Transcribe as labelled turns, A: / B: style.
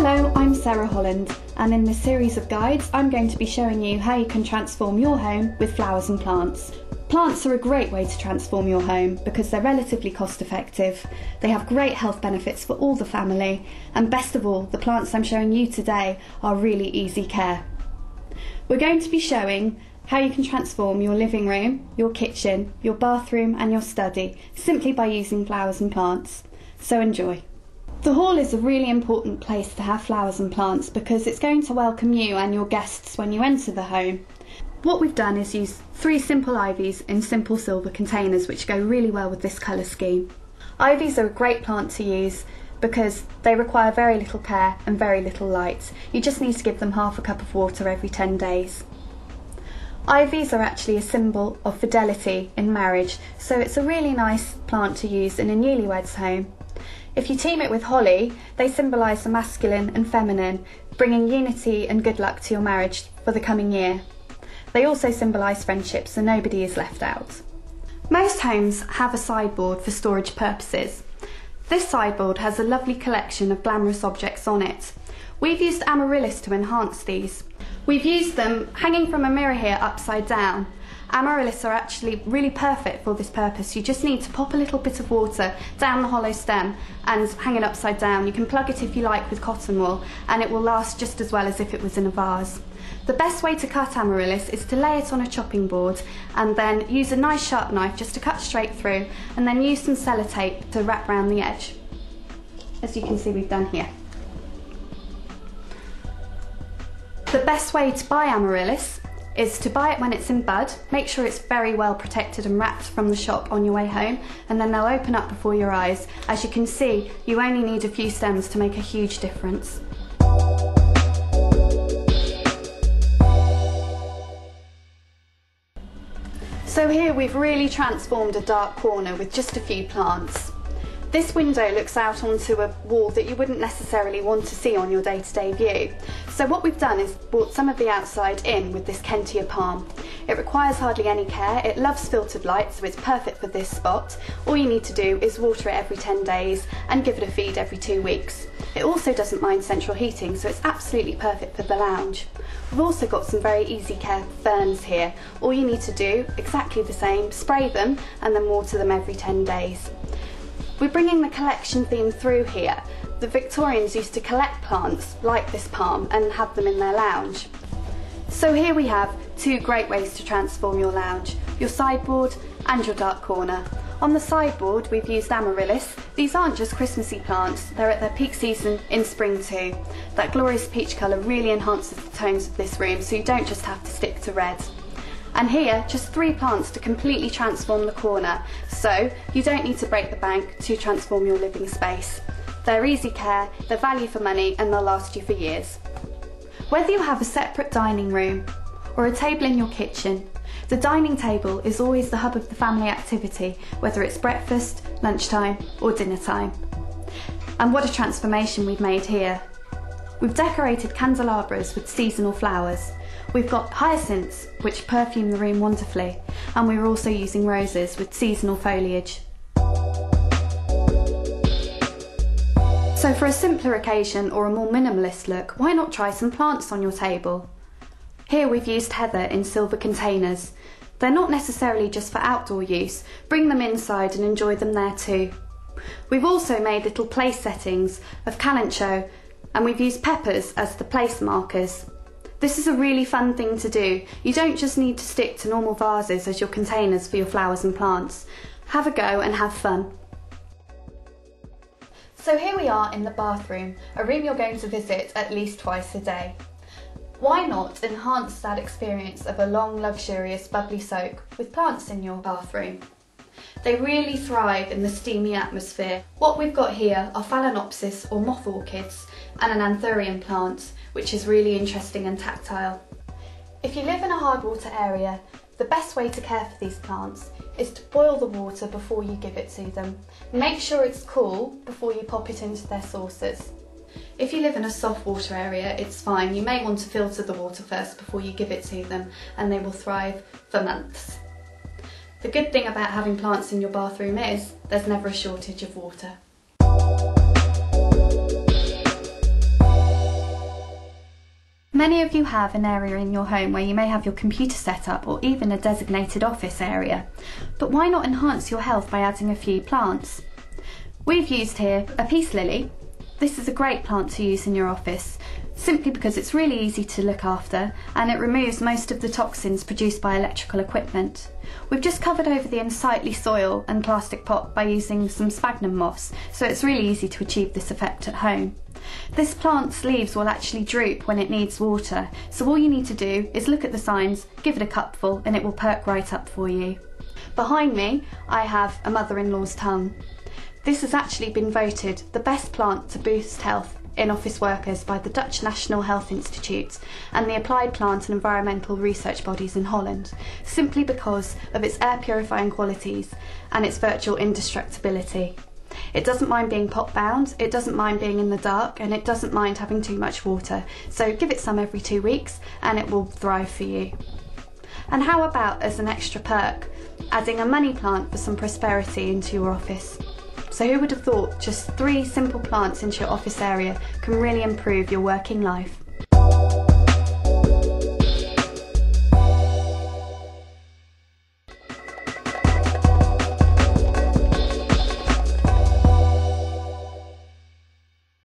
A: Hello, I'm Sarah Holland, and in this series of guides I'm going to be showing you how you can transform your home with flowers and plants. Plants are a great way to transform your home because they're relatively cost effective, they have great health benefits for all the family, and best of all, the plants I'm showing you today are really easy care. We're going to be showing how you can transform your living room, your kitchen, your bathroom and your study simply by using flowers and plants. So enjoy. The hall is a really important place to have flowers and plants because it's going to welcome you and your guests when you enter the home. What we've done is use 3 simple ivies in simple silver containers which go really well with this colour scheme. Ivies are a great plant to use because they require very little care and very little light. You just need to give them half a cup of water every 10 days. Ivies are actually a symbol of fidelity in marriage, so it's a really nice plant to use in a newlywed's home. If you team it with holly, they symbolise the masculine and feminine, bringing unity and good luck to your marriage for the coming year. They also symbolise friendship, so nobody is left out. Most homes have a sideboard for storage purposes. This sideboard has a lovely collection of glamorous objects on it. We've used amaryllis to enhance these. We've used them hanging from a mirror here upside down. Amaryllis are actually really perfect for this purpose. You just need to pop a little bit of water down the hollow stem and hang it upside down. You can plug it if you like with cotton wool and it will last just as well as if it was in a vase. The best way to cut amaryllis is to lay it on a chopping board and then use a nice sharp knife just to cut straight through and then use some sellotape to wrap around the edge, as you can see we've done here. The best way to buy amaryllis is to buy it when it's in bud. Make sure it's very well protected and wrapped from the shop on your way home, and then they'll open up before your eyes. As you can see, you only need a few stems to make a huge difference. So here we've really transformed a dark corner with just a few plants. This window looks out onto a wall that you wouldn't necessarily want to see on your day-to-day view. So what we've done is brought some of the outside in with this Kentia palm. It requires hardly any care, it loves filtered light, so it's perfect for this spot. All you need to do is water it every 10 days and give it a feed every 2 weeks. It also doesn't mind central heating, so it's absolutely perfect for the lounge. We've also got some very easy care ferns here. All you need to do, exactly the same, spray them and then water them every 10 days. We're bringing the collection theme through here. The Victorians used to collect plants like this palm and have them in their lounge. So here we have 2 great ways to transform your lounge, your sideboard and your dark corner. On the sideboard we've used amaryllis. These aren't just Christmassy plants, they're at their peak season in spring too. That glorious peach colour really enhances the tones of this room, so you don't just have to stick to red. And here, just 3 plants to completely transform the corner, so you don't need to break the bank to transform your living space. They're easy care, they're value for money, and they'll last you for years. Whether you have a separate dining room or a table in your kitchen, the dining table is always the hub of the family activity, whether it's breakfast, lunchtime or dinner time. And what a transformation we've made here. We've decorated candelabras with seasonal flowers. We've got hyacinths, which perfume the room wonderfully, and we're also using roses with seasonal foliage. So for a simpler occasion or a more minimalist look, why not try some plants on your table? Here we've used heather in silver containers. They're not necessarily just for outdoor use, bring them inside and enjoy them there too. We've also made little place settings of kalanchoe, and we've used peppers as the place markers. This is a really fun thing to do. You don't just need to stick to normal vases as your containers for your flowers and plants. Have a go and have fun. So here we are in the bathroom, a room you're going to visit at least twice a day. Why not enhance that experience of a long, luxurious, bubbly soak with plants in your bathroom? They really thrive in the steamy atmosphere. What we've got here are phalaenopsis or moth orchids and an anthurium plant, which is really interesting and tactile. If you live in a hard water area, the best way to care for these plants is to boil the water before you give it to them. Make sure it's cool before you pop it into their saucers. If you live in a soft water area, it's fine. You may want to filter the water first before you give it to them, and they will thrive for months. The good thing about having plants in your bathroom is there's never a shortage of water. Many of you have an area in your home where you may have your computer set up or even a designated office area. But why not enhance your health by adding a few plants? We've used here a peace lily. This is a great plant to use in your office, simply because it's really easy to look after and it removes most of the toxins produced by electrical equipment. We've just covered over the unsightly soil and plastic pot by using some sphagnum moss, so it's really easy to achieve this effect at home. This plant's leaves will actually droop when it needs water, so all you need to do is look at the signs, give it a cupful, and it will perk right up for you. Behind me I have a mother-in-law's tongue. This has actually been voted the best plant to boost health in office workers by the Dutch National Health Institute and the applied plant and environmental research bodies in Holland, simply because of its air purifying qualities and its virtual indestructibility. It doesn't mind being pot bound, it doesn't mind being in the dark, and it doesn't mind having too much water, so give it some every 2 weeks and it will thrive for you. And how about, as an extra perk, adding a money plant for some prosperity into your office? So who would have thought just 3 simple plants into your office area can really improve your working life?